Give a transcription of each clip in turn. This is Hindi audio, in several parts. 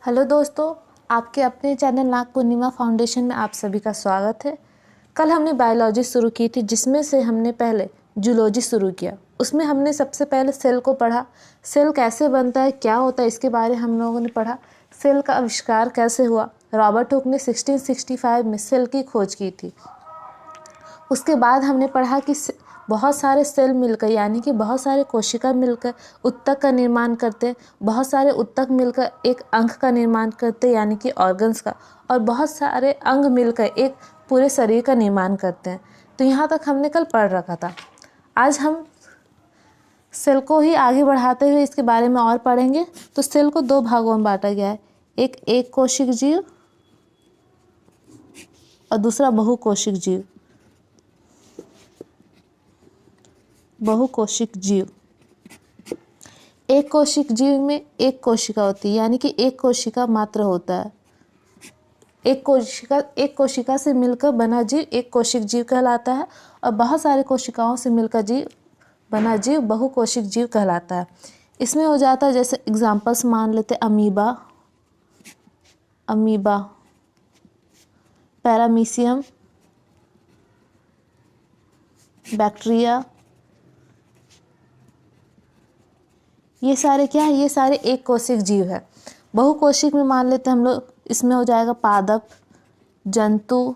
हेलो दोस्तों, आपके अपने चैनल नाग पूर्णिमा फाउंडेशन में आप सभी का स्वागत है। कल हमने बायोलॉजी शुरू की थी, जिसमें से हमने पहले जूलॉजी शुरू किया। उसमें हमने सबसे पहले सेल को पढ़ा। सेल कैसे बनता है, क्या होता है, इसके बारे में हम लोगों ने पढ़ा। सेल का आविष्कार कैसे हुआ। रॉबर्ट हुक ने 1665 में सेल की खोज की थी। उसके बाद हमने पढ़ा कि बहुत सारे सेल मिलकर, यानी कि बहुत सारे कोशिका मिलकर उत्तक का निर्माण करते हैं। बहुत सारे उत्तक मिलकर एक अंग का निर्माण करते हैं, यानी कि ऑर्गन्स का। और बहुत सारे अंग मिलकर एक पूरे शरीर का निर्माण करते हैं। तो यहाँ तक हमने कल पढ़ रखा था। आज हम सेल को ही आगे बढ़ाते हुए इसके बारे में और पढ़ेंगे। तो सेल को दो भागों में बांटा गया है, एक कोशिक जीव और दूसरा बहुकोशिक जीव। बहुकोशिक जीव, एक कोशिक जीव में एक कोशिका होती है, यानी कि एक कोशिका मात्र होता है। एक कोशिका से मिलकर बना जीव एक कोशिक जीव कहलाता है, और बहुत सारे कोशिकाओं से मिलकर बना जीव बहुकोशिक जीव कहलाता है। इसमें हो जाता है, जैसे एग्जाम्पल्स मान लेते अमीबा, पैरामीशियम, बैक्टीरिया। ये सारे क्या है, ये सारे एक कोशिक जीव है। बहुकोशिक में मान लेते हैं हम लोग, इसमें हो जाएगा पादप, जंतु,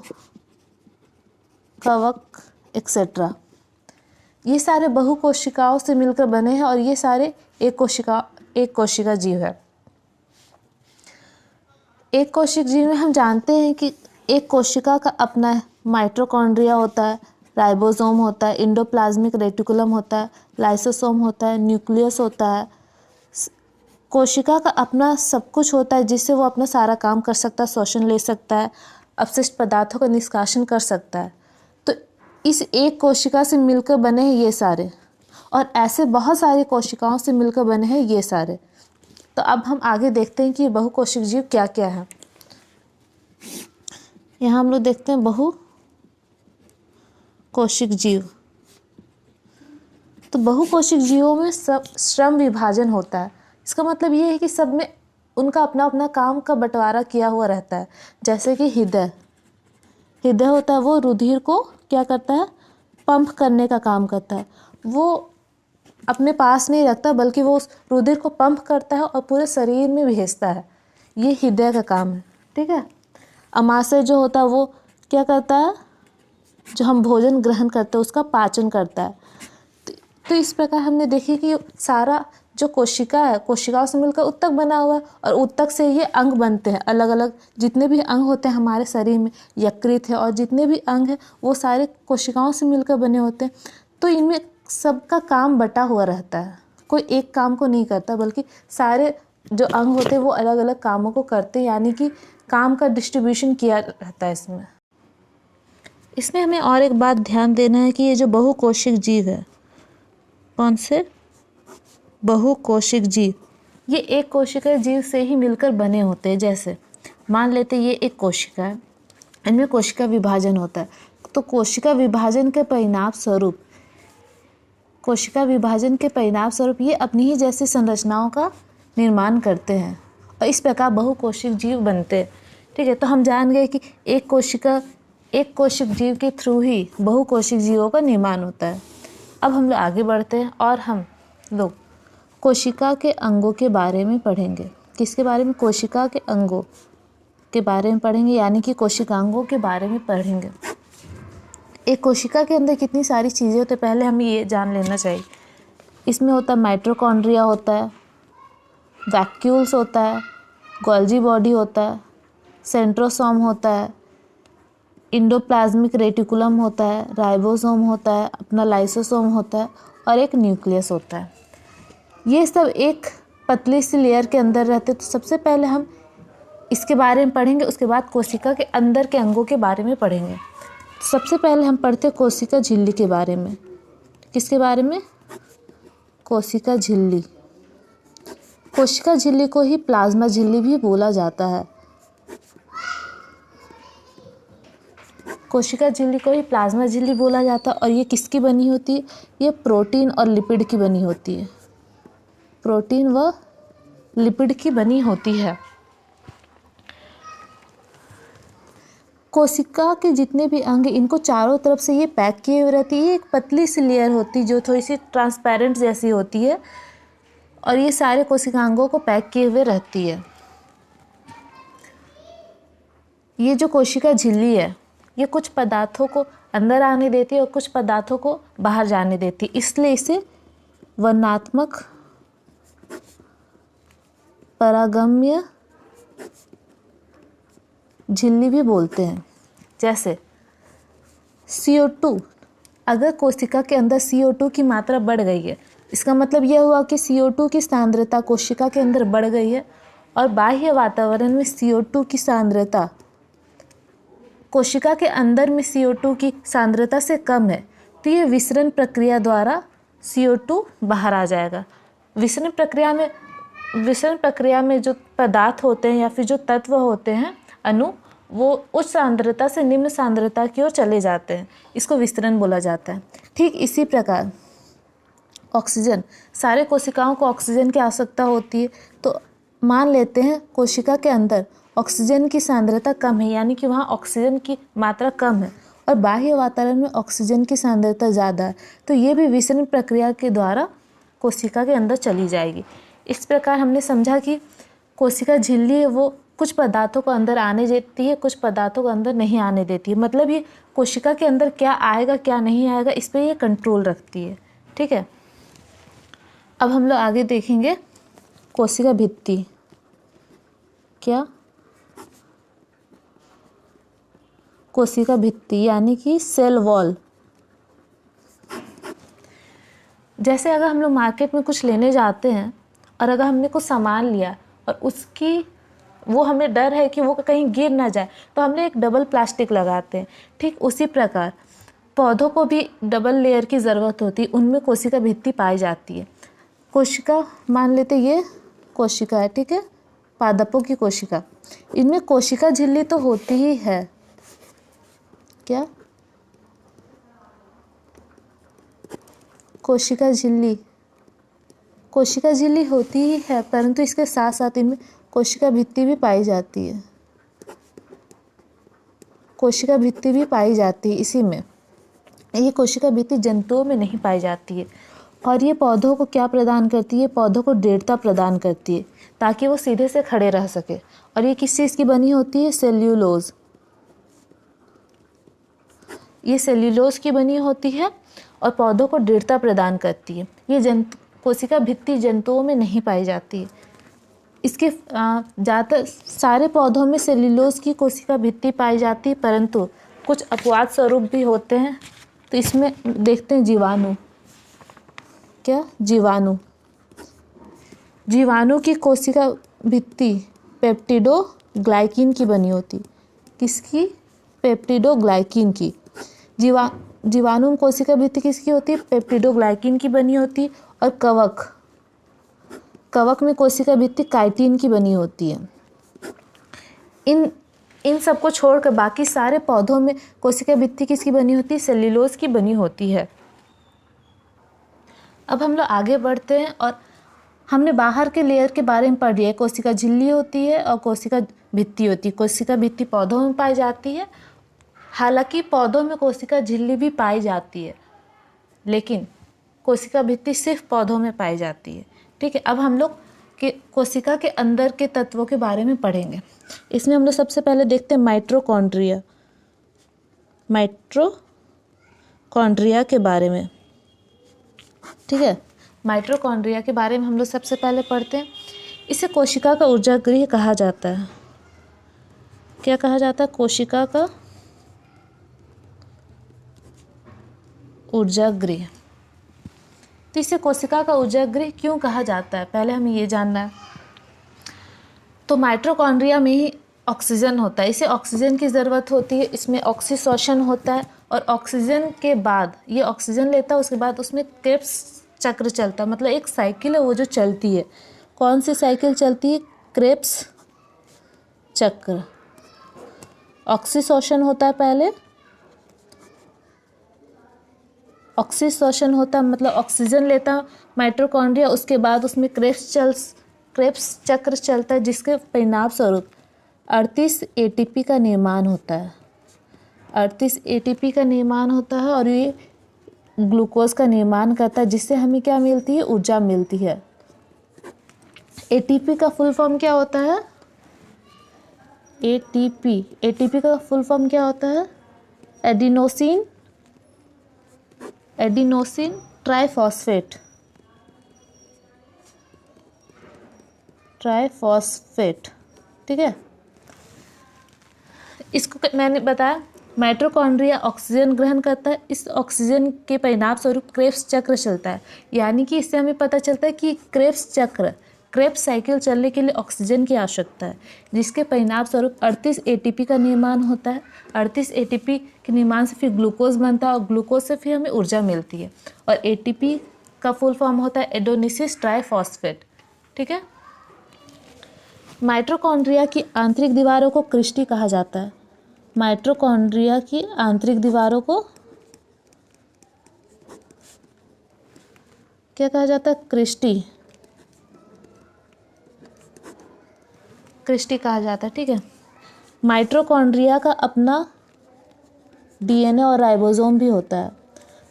कवक एक्सेट्रा। ये सारे बहुकोशिकाओं से मिलकर बने हैं, और ये सारे एक कोशिका जीव है। एक कोशिक जीव में हम जानते हैं कि एक कोशिका का अपना माइटोकॉन्ड्रिया होता है, राइबोसोम होता है, एंडोप्लाज्मिक रेटिकुलम होता है, लाइसोसोम होता है, न्यूक्लियस होता है। कोशिका का अपना सब कुछ होता है, जिससे वो अपना सारा काम कर सकता है, श्वसन ले सकता है, अपशिष्ट पदार्थों का निष्कासन कर सकता है। तो इस एक कोशिका से मिलकर बने हैं ये सारे, और ऐसे बहुत सारी कोशिकाओं से मिलकर बने हैं ये सारे। तो अब हम आगे देखते हैं कि बहुकोशिक जीव क्या क्या है। यहाँ हम लोग देखते हैं बहुकोशिक जीव। तो बहुकोशिक जीवों में सब श्रम विभाजन होता है। इसका मतलब ये है कि सब में उनका अपना अपना काम का बंटवारा किया हुआ रहता है। जैसे कि हृदय होता है, वो रुधिर को क्या करता है, पंप करने का काम करता है। वो अपने पास नहीं रखता, बल्कि वो उस रुधिर को पंप करता है और पूरे शरीर में भेजता है। ये हृदय का काम है, ठीक है। अमाशय जो होता है वो क्या करता है, जो हम भोजन ग्रहण करते हैं उसका पाचन करता है। तो इस प्रकार हमने देखी कि सारा जो कोशिका है, कोशिकाओं से मिलकर उत्तक बना हुआ है, और उत्तक से ये अंग बनते हैं। अलग अलग जितने भी अंग होते हैं हमारे शरीर में, यकृत है, और जितने भी अंग हैं वो सारे कोशिकाओं से मिलकर बने होते हैं। तो इनमें सबका काम बटा हुआ रहता है, कोई एक काम को नहीं करता, बल्कि सारे जो अंग होते हैं वो अलग अलग कामों को करते हैं, यानी कि काम का डिस्ट्रीब्यूशन किया रहता है इसमें हमें और एक बात ध्यान देना है कि ये जो बहुकोशिक जीव है, कौन से बहुकोशिक जीव, ये एक कोशिका जीव से ही मिलकर बने होते हैं। जैसे मान लेते ये एक कोशिका है, इनमें कोशिका विभाजन होता है। तो कोशिका विभाजन के परिणाम स्वरूप ये अपनी ही जैसी संरचनाओं का निर्माण करते हैं, और इस प्रकार बहुकोशिक जीव बनते हैं, ठीक है। तो हम जान गए कि एक कोशिक जीव के थ्रू ही बहुकोशिक जीवों का निर्माण होता है। अब हम लोग आगे बढ़ते हैं और हम लोग कोशिका के अंगों के बारे में पढ़ेंगे। किसके बारे में? कोशिका के अंगों के बारे में पढ़ेंगे, यानी कि कोशिकांगों के बारे में पढ़ेंगे। एक कोशिका के अंदर कितनी सारी चीज़ें होती हैं, पहले हमें ये जान लेना चाहिए। इसमें होता है माइटोकॉन्ड्रिया होता है, वैक्यूल्स होता है, गोल्जी बॉडी होता है, सेंट्रोसोम होता है, एंडोप्लाज्मिक रेटिकुलम होता है, राइबोसोम होता है, अपना लाइसोसोम होता है, और एक न्यूक्लियस होता है। ये सब एक पतली सी लेयर के अंदर रहते। तो सबसे पहले हम इसके बारे में पढ़ेंगे, उसके बाद कोशिका के अंदर के अंगों के बारे में पढ़ेंगे। सबसे पहले हम पढ़ते हैं कोशिका झिल्ली के बारे में। किसके बारे में? कोशिका झिल्ली। कोशिका झिल्ली को ही प्लाज्मा झिल्ली भी बोला जाता है। कोशिका झिल्ली को ही प्लाज्मा झिल्ली बोला जाता है। और ये किसकी बनी होती है? ये प्रोटीन और लिपिड की बनी होती है। प्रोटीन व लिपिड की बनी होती है। कोशिका के जितने भी अंग, इनको चारों तरफ से ये पैक किए हुए रहती है। एक पतली सी लेयर होती है जो थोड़ी सी ट्रांसपेरेंट जैसी होती है, और ये सारे कोशिकांगों को पैक किए हुए रहती है। ये जो कोशिका झिल्ली है, ये कुछ पदार्थों को अंदर आने देती है और कुछ पदार्थों को बाहर जाने देती है, इसलिए इसे वर्णात्मक परागम्य झिल्ली भी बोलते हैं। जैसे CO2, अगर कोशिका के अंदर CO2 की मात्रा बढ़ गई है, इसका मतलब यह हुआ कि CO2 की सांद्रता कोशिका के अंदर बढ़ गई है, और बाह्य वातावरण में CO2 की सांद्रता कोशिका के अंदर में CO2 की सांद्रता से कम है, तो ये विसरण प्रक्रिया द्वारा CO2 बाहर आ जाएगा। विसरण प्रक्रिया में जो पदार्थ होते हैं या फिर जो तत्व होते हैं, अणु, वो उच्च सांद्रता से निम्न सांद्रता की ओर चले जाते हैं, इसको विसरण बोला जाता है। ठीक इसी प्रकार ऑक्सीजन, सारे कोशिकाओं को ऑक्सीजन की आवश्यकता होती है, तो मान लेते हैं कोशिका के अंदर ऑक्सीजन की सांद्रता कम है, यानी कि वहाँ ऑक्सीजन की मात्रा कम है, और बाह्य वातावरण में ऑक्सीजन की सांद्रता ज़्यादा है, तो ये भी विसरण प्रक्रिया के द्वारा कोशिका के अंदर चली जाएगी। इस प्रकार हमने समझा कि कोशिका झिल्ली है वो कुछ पदार्थों को अंदर आने देती है, कुछ पदार्थों को अंदर नहीं आने देती है। मतलब ये कोशिका के अंदर क्या आएगा क्या नहीं आएगा, इस पर ये कंट्रोल रखती है। ठीक है, अब हम लोग आगे देखेंगे कोशिका भित्ति। क्या? कोशिका भित्ति यानी कि सेल वॉल। जैसे अगर हम लोग मार्केट में कुछ लेने जाते हैं और अगर हमने कुछ सामान लिया और वो हमें डर है कि वो कहीं गिर ना जाए, तो हमने एक डबल प्लास्टिक लगाते हैं। ठीक उसी प्रकार पौधों को भी डबल लेयर की ज़रूरत होती है, उनमें कोशिका भित्ति पाई जाती है। कोशिका मान लेते ये कोशिका है, ठीक है, पादपों की कोशिका, इनमें कोशिका झिल्ली तो होती ही है। क्या? कोशिका झिल्ली होती ही है, परंतु इसके साथ साथ इनमें कोशिका भित्ति भी पाई जाती है। कोशिका भित्ति भी पाई जाती है इसी में। ये कोशिका भित्ति जंतुओं में नहीं पाई जाती है, और ये पौधों को क्या प्रदान करती है? पौधों को दृढ़ता प्रदान करती है ताकि वो सीधे से खड़े रह सके। और ये किस चीज़ की बनी होती है? सेल्यूलोज। ये सेल्यूलोज की बनी होती है और पौधों को दृढ़ता प्रदान करती है। ये कोशिका भित्ति जंतुओं में नहीं पाई जाती है। इसके ज़्यादातर सारे पौधों में सेल्यूलोज की कोशिका भित्ति पाई जाती है, परंतु कुछ अपवाद स्वरूप भी होते हैं। तो इसमें देखते हैं जीवाणु। क्या? जीवाणु की कोशिका भित्ति पेप्टिडोग्लाइकिन की बनी होती। किसकी? पेप्टिडोग्लाइकिन की। जीवाणु में कोशिका भित्ति किसकी होती है? पेप्टिडोग्लाइकिन की बनी होती। और कवक में कोशिका भित्ति काइटिन की बनी होती है। इन सबको छोड़कर बाकी सारे पौधों में कोशिका भित्ति किसकी बनी होती है? सेल्यूलोज की बनी होती है। अब हम लोग आगे बढ़ते हैं और हमने बाहर के लेयर के बारे में पढ़ लिया है। कोशिका झिल्ली होती है और कोशिका भित्ति होती है। कोशिका भित्ति पौधों में पाई जाती है, हालांकि पौधों में कोशिका झिल्ली भी पाई जाती है, लेकिन कोशिका भित्ति सिर्फ पौधों में पाई जाती है। ठीक है, अब हम लोग कोशिका के अंदर के तत्वों के बारे में पढ़ेंगे। इसमें हम लोग सबसे पहले देखते हैं माइटोकॉन्ड्रिया के बारे में। ठीक है, माइटोकॉन्ड्रिया के बारे में हम लोग सबसे पहले पढ़ते हैं। इसे कोशिका का ऊर्जा गृह कहा जाता है। क्या कहा जाता है? कोशिका का ऊर्जा गृह। तो इसे कोशिका का ऊर्जा गृह क्यों कहा जाता है, पहले हमें ये जानना है। तो माइटोकॉन्ड्रिया में ही ऑक्सीजन होता है, इसे ऑक्सीजन की ज़रूरत होती है। इसमें ऑक्सीशोषण होता है और ऑक्सीजन के बाद ये ऑक्सीजन लेता है, उसके बाद उसमें क्रेब्स चक्र चलता है। मतलब एक साइकिल है वो जो चलती है। कौन सी साइकिल चलती है? क्रेब्स चक्र। ऑक्सीशोषण होता है, पहले ऑक्सीशोषण होता है, मतलब ऑक्सीजन लेता माइटोकॉन्ड्रिया, उसके बाद उसमें क्रेब्स चक्र चलता है, जिसके परिणाम स्वरूप 38 ATP का निर्माण होता है। 38 एटीपी का निर्माण होता है और ये ग्लूकोज का निर्माण करता है, जिससे हमें क्या मिलती है, ऊर्जा मिलती है। एटीपी का फुल फॉर्म क्या होता है, एटीपी का फुल फॉर्म क्या होता है, एडिनोसिन ट्राइफॉस्फेट, ठीक है। इसको मैंने बताया माइटोकॉन्ड्रिया ऑक्सीजन ग्रहण करता है, इस ऑक्सीजन के परिणाम स्वरूप क्रेब्स चक्र चलता है। यानी कि इससे हमें पता चलता है कि क्रेब्स साइकिल चलने के लिए ऑक्सीजन की आवश्यकता है, जिसके परिणाम स्वरूप 38 एटीपी का निर्माण होता है। 38 एटीपी के निर्माण से फिर ग्लूकोज बनता है और ग्लूकोज से फिर हमें ऊर्जा मिलती है। और एटीपी का फुल फॉर्म होता है एडोनिसिस ट्राइफॉस्फेट, ठीक है। माइटोकॉन्ड्रिया की आंतरिक दीवारों को क्रिस्टी कहा जाता है। माइटोकॉन्ड्रिया की आंतरिक दीवारों को क्या कहा जाता है, क्रिस्टी कहा जाता है, ठीक है। माइटोकॉन्ड्रिया का अपना डीएनए और राइबोसोम भी होता है,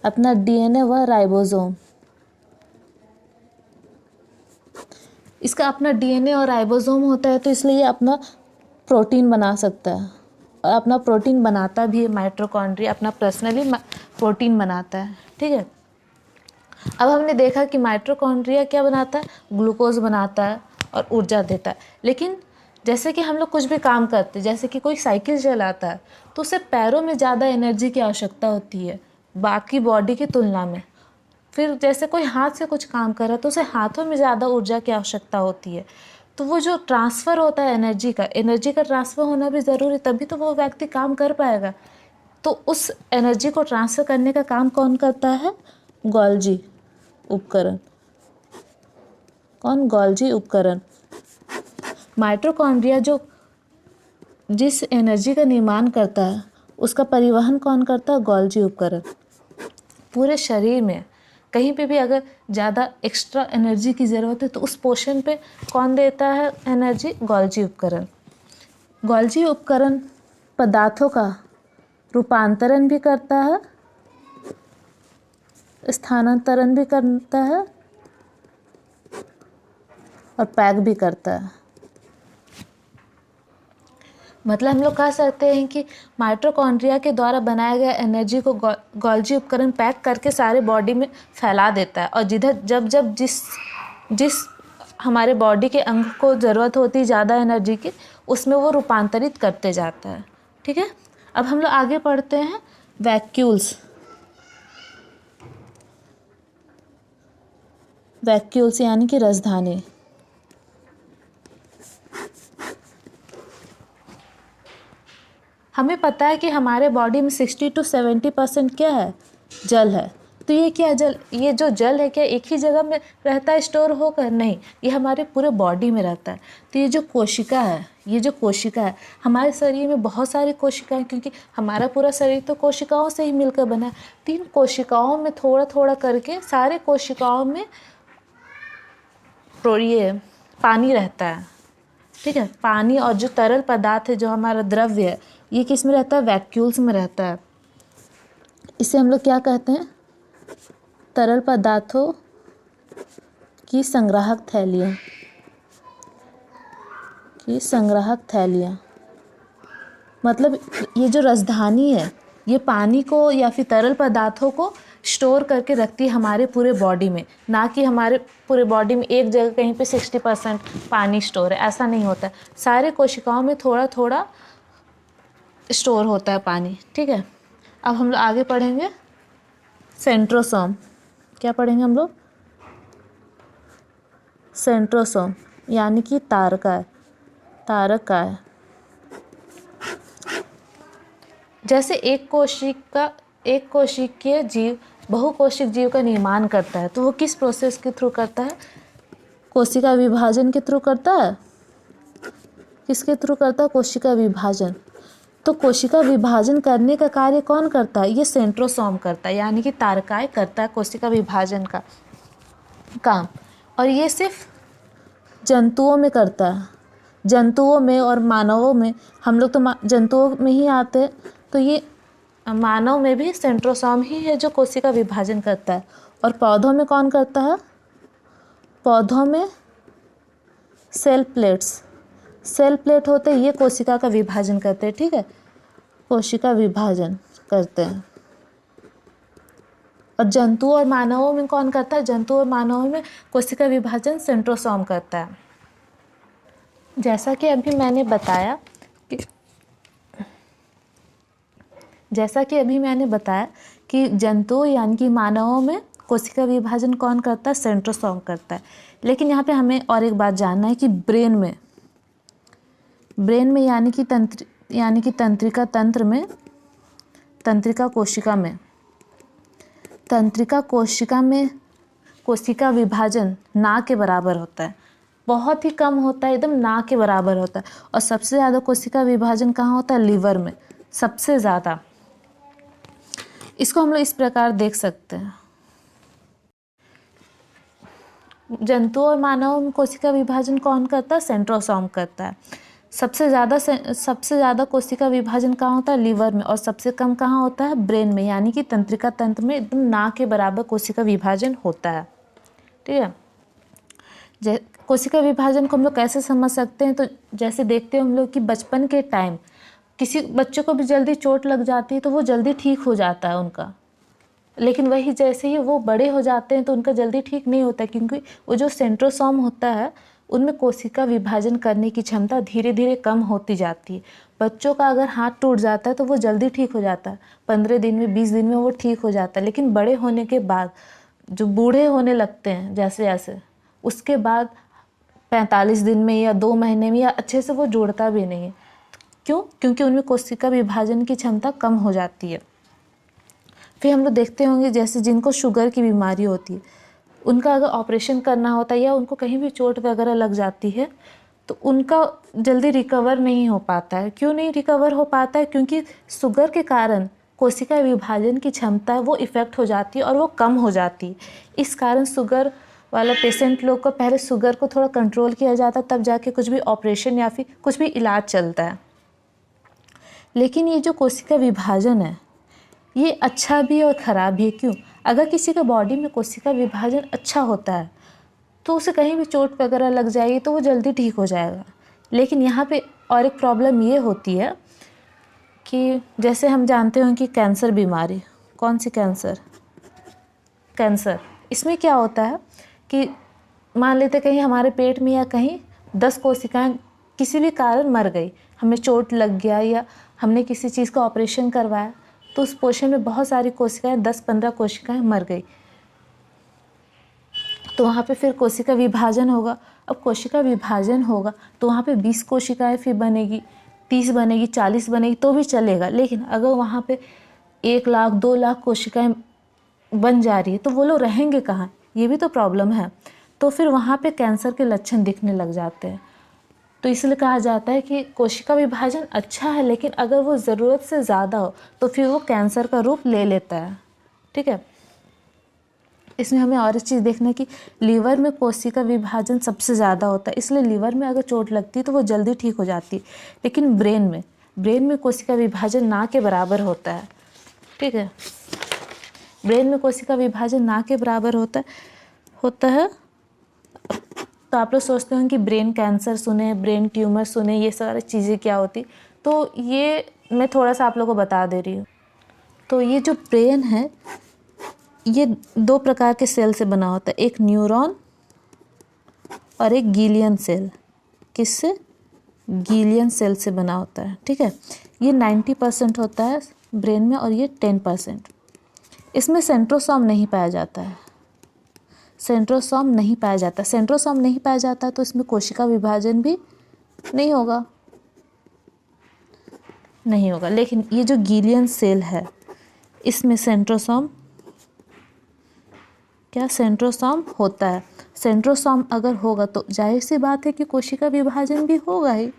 अपना डीएनए व राइबोसोम। इसका अपना डीएनए और राइबोसोम होता है, तो इसलिए ये अपना प्रोटीन बना सकता है और अपना प्रोटीन बनाता भी है। माइटोकॉन्ड्रिया अपना पर्सनली प्रोटीन बनाता है, ठीक है। अब हमने देखा कि माइटोकॉन्ड्रिया क्या बनाता है, ग्लूकोज बनाता है और ऊर्जा देता है। लेकिन जैसे कि हम लोग कुछ भी काम करते हैं, जैसे कि कोई साइकिल चलाता है, तो उसे पैरों में ज़्यादा एनर्जी की आवश्यकता होती है बाकी बॉडी की तुलना में। फिर जैसे कोई हाथ से कुछ काम कर रहा है तो उसे हाथों में ज़्यादा ऊर्जा की आवश्यकता होती है। तो वो जो ट्रांसफ़र होता है एनर्जी का ट्रांसफ़र होना भी ज़रूरी, तभी तो वो व्यक्ति काम कर पाएगा। तो उस एनर्जी को ट्रांसफ़र करने का काम कौन करता है, गोल्जी उपकरण। गोल्जी उपकरण। माइटोकॉन्ड्रिया जिस एनर्जी का निर्माण करता है उसका परिवहन कौन करता है, गोल्जी उपकरण। पूरे शरीर में कहीं पे भी अगर ज़्यादा एक्स्ट्रा एनर्जी की ज़रूरत है तो उस पोर्शन पे कौन देता है एनर्जी, गोल्जी उपकरण। गोल्जी उपकरण पदार्थों का रूपांतरण भी करता है, स्थानांतरण भी करता है और पैक भी करता है। मतलब हम लोग कह सकते हैं कि माइटोकॉन्ड्रिया के द्वारा बनाया गया एनर्जी को गोल्जी उपकरण पैक करके सारे बॉडी में फैला देता है, और जब जिस हमारे बॉडी के अंग को ज़रूरत होती है ज़्यादा एनर्जी की, उसमें वो रूपांतरित करते जाता है, ठीक है। अब हम लोग आगे पढ़ते हैं वैक्यूल्स यानी कि राजधानी। हमें पता है कि हमारे बॉडी में 60 to 70% क्या है, जल है। तो ये क्या जल, ये जो जल है क्या एक ही जगह में रहता है स्टोर होकर, नहीं, ये हमारे पूरे बॉडी में रहता है। तो ये जो कोशिका है हमारे शरीर में बहुत सारी कोशिकाएं, क्योंकि हमारा पूरा शरीर तो कोशिकाओं से ही मिलकर बना है। 3 कोशिकाओं में थोड़ा थोड़ा करके सारे कोशिकाओं में ये पानी रहता है, ठीक है। पानी और जो तरल पदार्थ है, जो हमारा द्रव्य है, ये किस में रहता है, वैक्यूल्स में रहता है। इसे हम लोग क्या कहते हैं, तरल पदार्थों की संग्राहक थैलियाँ। मतलब ये जो राजधानी है ये पानी को या फिर तरल पदार्थों को स्टोर करके रखती है हमारे पूरे बॉडी में, ना कि हमारे पूरे बॉडी में एक जगह कहीं पे 60% पानी स्टोर है, ऐसा नहीं होता है। सारे कोशिकाओं में थोड़ा थोड़ा स्टोर होता है पानी, ठीक है। अब हम लोग आगे पढ़ेंगे सेंट्रोसोम। क्या पढ़ेंगे हम लोग, सेंट्रोसोम यानी कि तारकाय। जैसे एक कोशिकीय जीव बहुकोशिक जीव का निर्माण करता है, तो वो किस प्रोसेस के थ्रू करता है, कोशिका विभाजन के थ्रू करता है। किसके थ्रू करता है, कोशिका विभाजन। तो कोशिका विभाजन करने का कार्य कौन करता है, ये सेंट्रोसोम करता है, यानी कि तारकाय करता है कोशिका विभाजन का काम। और ये सिर्फ जंतुओं में करता है, जंतुओं में और मानवों में, हम लोग तो जंतुओं में ही आते हैं। तो ये मानव में भी सेंट्रोसोम ही है जो कोशिका विभाजन करता है। और पौधों में कौन करता है? पौधों में सेल प्लेट होते हैं, ये कोशिका का विभाजन करते हैं। ठीक है, कोशिका विभाजन करते हैं। और जंतु और मानवों में कौन करता है? जंतु और मानवों में कोशिका विभाजन सेंट्रोसोम करता है। जैसा कि अभी मैंने बताया कि जंतु यानी कि मानवों में कोशिका विभाजन कौन करता है? सेंट्रोसोम करता है। लेकिन यहाँ पे हमें और एक बात जानना है कि ब्रेन में यानी कि तंत्रिका कोशिका में कोशिका विभाजन ना के बराबर होता है। बहुत ही कम होता है, एकदम ना के बराबर होता है। और सबसे ज़्यादा कोशिका विभाजन कहाँ होता है? लिवर में सबसे ज़्यादा। इसको हम लोग इस प्रकार देख सकते हैं। जंतु और मानव में कोशिका विभाजन कौन करता है? सेंट्रोसोम करता है। सबसे ज़्यादा कोशिका विभाजन कहाँ होता है? लिवर में। और सबसे कम कहाँ होता है? ब्रेन में, यानी कि तंत्रिका तंत्र में एकदम ना के बराबर कोशिका विभाजन होता है। ठीक है, कोशिका विभाजन को हम लोग कैसे समझ सकते हैं? तो जैसे देखते हैं हम लोग कि बचपन के टाइम किसी बच्चे को भी जल्दी चोट लग जाती है तो वो जल्दी ठीक हो जाता है उनका। लेकिन वही जैसे ही वो बड़े हो जाते हैं तो उनका जल्दी ठीक नहीं होता, क्योंकि वो जो सेंट्रोसोम होता है उनमें कोशिका विभाजन करने की क्षमता धीरे धीरे कम होती जाती है। बच्चों का अगर हाथ टूट जाता है तो वो जल्दी ठीक हो जाता है, 15 दिन में 20 दिन में वो ठीक हो जाता है। लेकिन बड़े होने के बाद जो बूढ़े होने लगते हैं जैसे जैसे, उसके बाद 45 दिन में या 2 महीने में या अच्छे से वो जुड़ता भी नहीं है। क्यों? क्योंकि उनमें कोशिका विभाजन की क्षमता कम हो जाती है। फिर हम लोग देखते होंगे जैसे जिनको शुगर की बीमारी होती है, उनका अगर ऑपरेशन करना होता है या उनको कहीं भी चोट वगैरह लग जाती है तो उनका जल्दी रिकवर नहीं हो पाता है। क्यों नहीं रिकवर हो पाता है? क्योंकि शुगर के कारण कोशिका विभाजन की क्षमता वो इफ़ेक्ट हो जाती है और वो कम हो जाती है। इस कारण शुगर वाला पेशेंट लोग को पहले शुगर को थोड़ा कंट्रोल किया जाता है, तब जाके कुछ भी ऑपरेशन या फिर कुछ भी इलाज चलता है। लेकिन ये जो कोशिका विभाजन है ये अच्छा भी और ख़राब भी है। क्यों? अगर किसी के बॉडी में कोशिका विभाजन अच्छा होता है तो उसे कहीं भी चोट वगैरह लग जाएगी तो वो जल्दी ठीक हो जाएगा। लेकिन यहाँ पे और एक प्रॉब्लम ये होती है कि जैसे हम जानते हैं कि कैंसर बीमारी, कौन सी कैंसर, इसमें क्या होता है कि मान लेते कहीं हमारे पेट में या कहीं 10 कोशिकाएं किसी भी कारण मर गई, हमें चोट लग गया या हमने किसी चीज़ का ऑपरेशन करवाया तो उस पोर्शन में बहुत सारी कोशिकाएं 10-15 कोशिकाएं मर गई, तो वहाँ पे फिर कोशिका विभाजन होगा। अब कोशिका विभाजन होगा तो वहाँ पे 20 कोशिकाएं फिर बनेगी, 30 बनेगी, 40 बनेगी तो भी चलेगा। लेकिन अगर वहाँ पे 1 लाख 2 लाख कोशिकाएं बन जा रही है तो वो लोग रहेंगे कहाँ? ये भी तो प्रॉब्लम है। तो फिर वहाँ पे कैंसर के लक्षण दिखने लग जाते हैं। तो इसलिए कहा जाता है कि कोशिका विभाजन अच्छा है, लेकिन अगर वो ज़रूरत से ज़्यादा हो तो फिर वो कैंसर का रूप ले लेता है। ठीक है, इसमें हमें और एक चीज़ देखना है कि लीवर में कोशिका विभाजन सबसे ज़्यादा होता है, इसलिए लीवर में अगर चोट लगती है तो वो जल्दी ठीक हो जाती है। लेकिन ब्रेन में कोशिका विभाजन ना के बराबर होता है। ठीक है, ब्रेन में कोशिका विभाजन ना के बराबर होता है। तो आप लोग सोचते हो कि ब्रेन कैंसर सुने, ब्रेन ट्यूमर सुने, ये सारी चीज़ें क्या होती, तो ये मैं थोड़ा सा आप लोगों को बता दे रही हूँ। तो ये जो ब्रेन है ये 2 प्रकार के सेल से बना होता है, एक न्यूरॉन और एक गीलियन सेल। किससे? गीलियन सेल से बना होता है। ठीक है, ये 90% होता है ब्रेन में और ये 10%। इसमें सेंट्रोसोम नहीं पाया जाता है। सेंट्रोसोम नहीं पाया जाता तो इसमें कोशिका विभाजन भी नहीं होगा। लेकिन ये जो गीलियन सेल है इसमें सेंट्रोसोम होता है। सेंट्रोसोम अगर होगा तो जाहिर सी बात है कि कोशिका विभाजन भी होगा ही।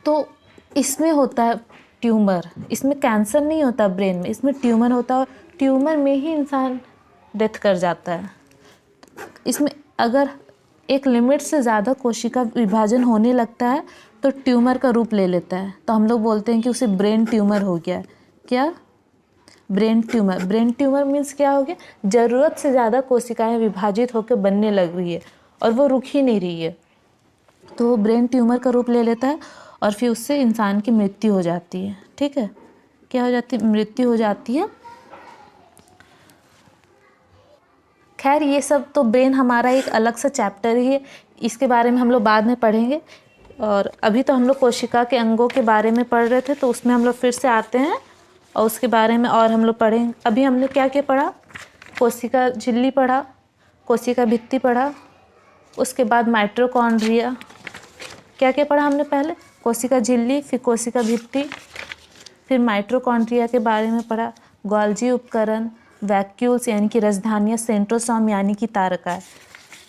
तो इसमें होता है ट्यूमर, इसमें कैंसर नहीं होता ब्रेन में, इसमें ट्यूमर होता है। ट्यूमर में ही इंसान डेथ कर जाता है। इसमें अगर एक लिमिट से ज़्यादा कोशिका विभाजन होने लगता है तो ट्यूमर का रूप ले लेता है। तो हम लोग बोलते हैं कि उसे ब्रेन ट्यूमर हो गया। क्या? Brain tumour. Brain tumour means क्या हो गया? ज़रूरत से ज़्यादा कोशिकाएं विभाजित होकर बनने लग रही है और वो रुक ही नहीं रही है, तो वो ब्रेन ट्यूमर का रूप ले लेता है और फिर उससे इंसान की मृत्यु हो जाती है। ठीक है, क्या हो जाती है? मृत्यु हो जाती है। खैर ये सब तो ब्रेन हमारा एक अलग सा चैप्टर ही है, इसके बारे में हम लोग बाद में पढ़ेंगे। और अभी तो हम लोग कोशिका के अंगों के बारे में पढ़ रहे थे, तो उसमें हम लोग फिर से आते हैं और उसके बारे में और हम लोग पढ़ेंगे। अभी हमने क्या क्या पढ़ा? कोशिका झिल्ली पढ़ा, कोशिका भित्ति पढ़ा, उसके बाद माइटोकॉन्ड्रिया। क्या क्या पढ़ा हमने? पहले कोशिका झिल्ली, फिर कोशिका भित्ति, फिर माइटोकॉन्ड्रिया के बारे में पढ़ा, गोल्जी उपकरण, वैक्यूल्स यानी कि राजधानियाँ, सेंट्रोसोम यानी कि तारकाएं,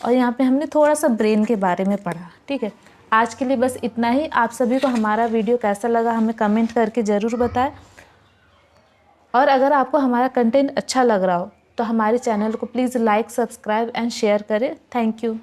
और यहाँ पे हमने थोड़ा सा ब्रेन के बारे में पढ़ा। ठीक है, आज के लिए बस इतना ही। आप सभी को हमारा वीडियो कैसा लगा हमें कमेंट करके ज़रूर बताएं, और अगर आपको हमारा कंटेंट अच्छा लग रहा हो तो हमारे चैनल को please like, subscribe and share करें। Thank you.